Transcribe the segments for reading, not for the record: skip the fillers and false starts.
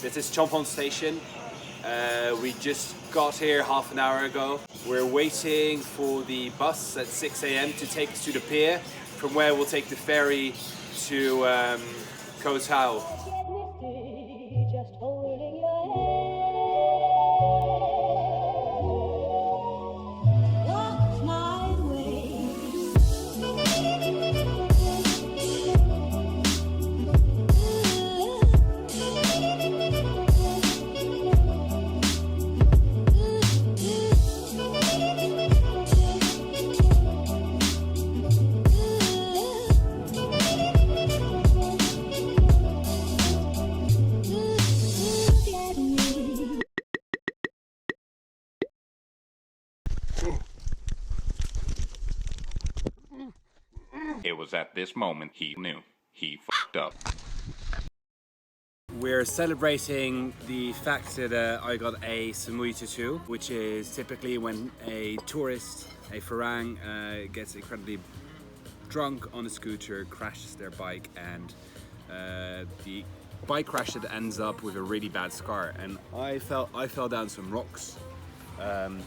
This is Chomphon Station. We just got here half an hour ago. We're waiting for the bus at 6 a.m. to take us to the pier, from where we'll take the ferry to Koh Tao. It was at this moment he knew. He fucked up. We're celebrating the fact that I got a Samui tattoo, which is typically when a tourist, a Farang, gets incredibly drunk on a scooter, crashes their bike, and the bike crash that ends up with a really bad scar. And I fell down some rocks. I'm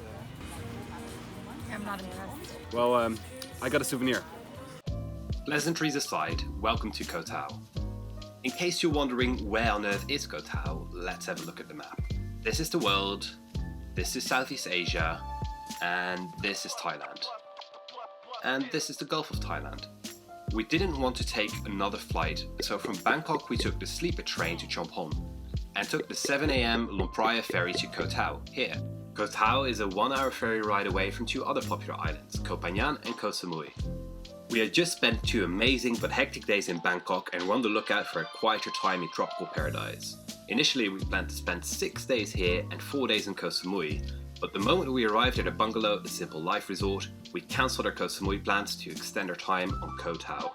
not impressed. Well, I got a souvenir. Pleasantries aside, welcome to Koh Tao. In case you're wondering where on earth is Koh Tao, let's have a look at the map. This is the world, this is Southeast Asia, and this is Thailand. And this is the Gulf of Thailand. We didn't want to take another flight, so from Bangkok we took the sleeper train to Chomphon and took the 7 a.m. Luang Praya ferry to Koh Tao, here. Koh Tao is a 1-hour ferry ride away from two other popular islands, Koh Phangan and Koh Samui. We had just spent 2 amazing but hectic days in Bangkok and were on the lookout for a quieter time in tropical paradise. Initially we planned to spend 6 days here and 4 days in Koh Samui, but the moment we arrived at a bungalow, the Simple Life Resort, we cancelled our Koh Samui plans to extend our time on Koh Tao.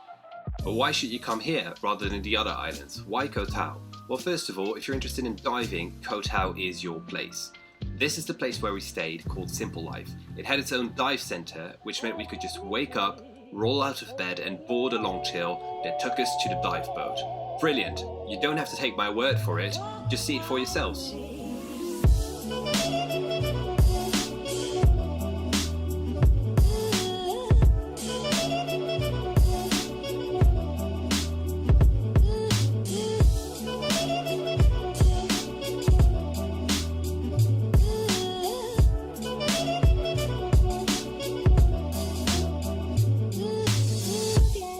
But why should you come here rather than the other islands? Why Koh Tao? Well, first of all, if you're interested in diving, Koh Tao is your place. This is the place where we stayed, called Simple Life. It had its own dive centre, which meant we could just wake up, roll out of bed and board a longtail that took us to the dive boat. Brilliant! You don't have to take my word for it, just see it for yourselves.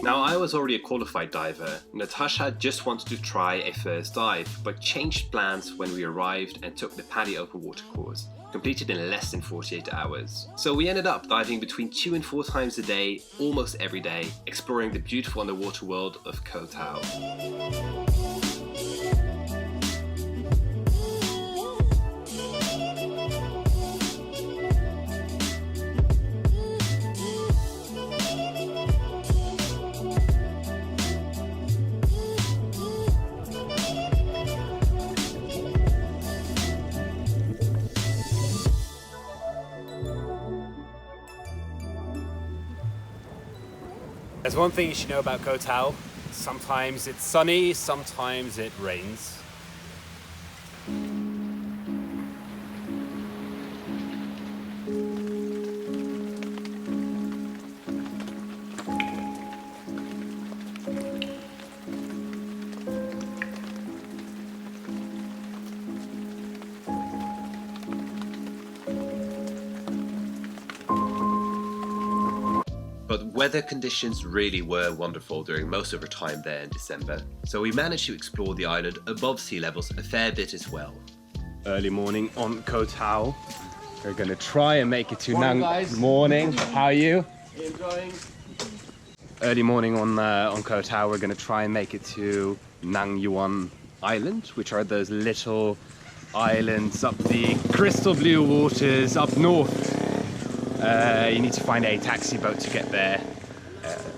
Now, I was already a qualified diver. Natasha just wanted to try a first dive, but changed plans when we arrived and took the PADI open water course, completed in less than 48 hours. So we ended up diving between 2 and 4 times a day, almost every day, exploring the beautiful underwater world of Koh Tao. There's one thing you should know about Koh Tao. Sometimes it's sunny, sometimes it rains. But weather conditions really were wonderful during most of our time there in December, so we managed to explore the island above sea levels a fair bit as well. Early morning on Koh Tao. We're gonna try and make it to Nang. Morning, how are you? Enjoying. Early morning on Koh Tao. We're gonna try and make it to Nang Yuan Island, which are those little islands up the crystal blue waters up north. You need to find a taxi boat to get there.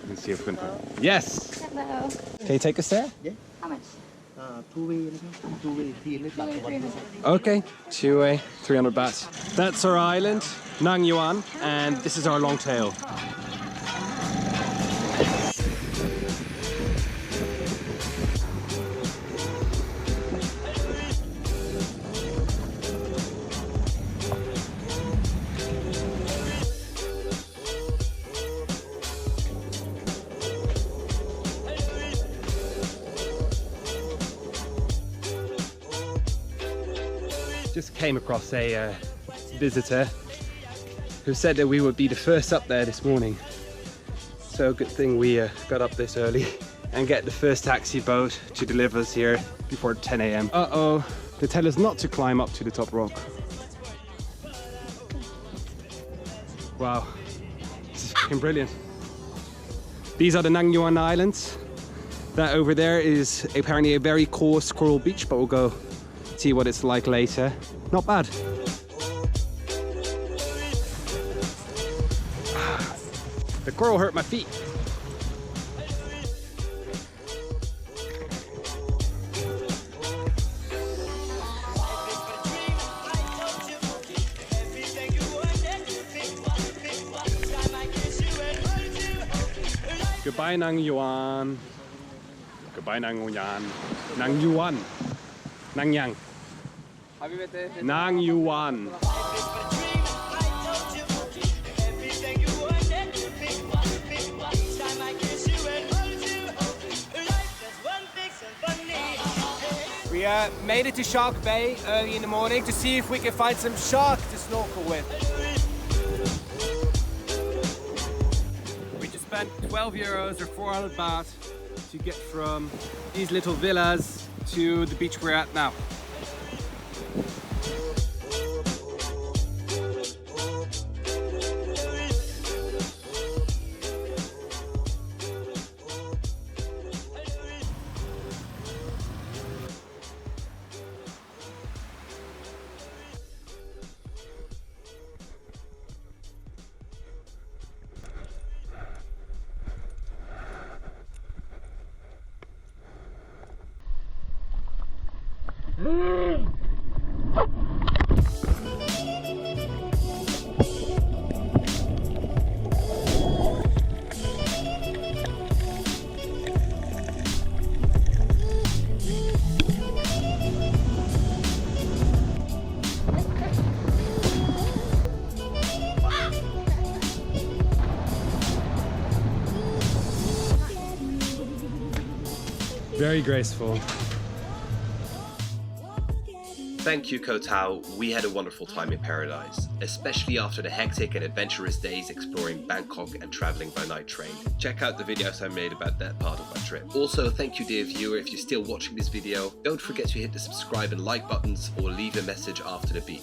Let's see if we can find it. Yes! Hello. Can you take us there? Yeah. How much? Two-way, two-way, 300 baht. Okay, two-way, 300 baht. That's our island, Nang Yuan, and this is our long tail. Just came across a visitor who said that we would be the first up there this morning. So good thing we got up this early and get the first taxi boat to deliver us here before 10 a.m. Uh-oh, they tell us not to climb up to the top rock. Wow, this is fucking brilliant. These are the Nang Yuan Islands. That over there is apparently a very coarse coral beach, but we'll go see what it's like later. Not bad. The coral hurt my feet. Goodbye, Nang Yuan. Goodbye, Nang Yuan. Nang Yuan. Nang Yang. Nang Yuan. We made it to Shark Bay early in the morning to see if we can find some shark to snorkel with. We just spent 12 euros or 400 baht to get from these little villas to the beach we're at now. Very graceful. Thank you, Koh Tao. We had a wonderful time in paradise, especially after the hectic and adventurous days exploring Bangkok and traveling by night train. Check out the videos I made about that part of my trip. Also, thank you, dear viewer, if you're still watching this video. Don't forget to hit the subscribe and like buttons or leave a message after the beep.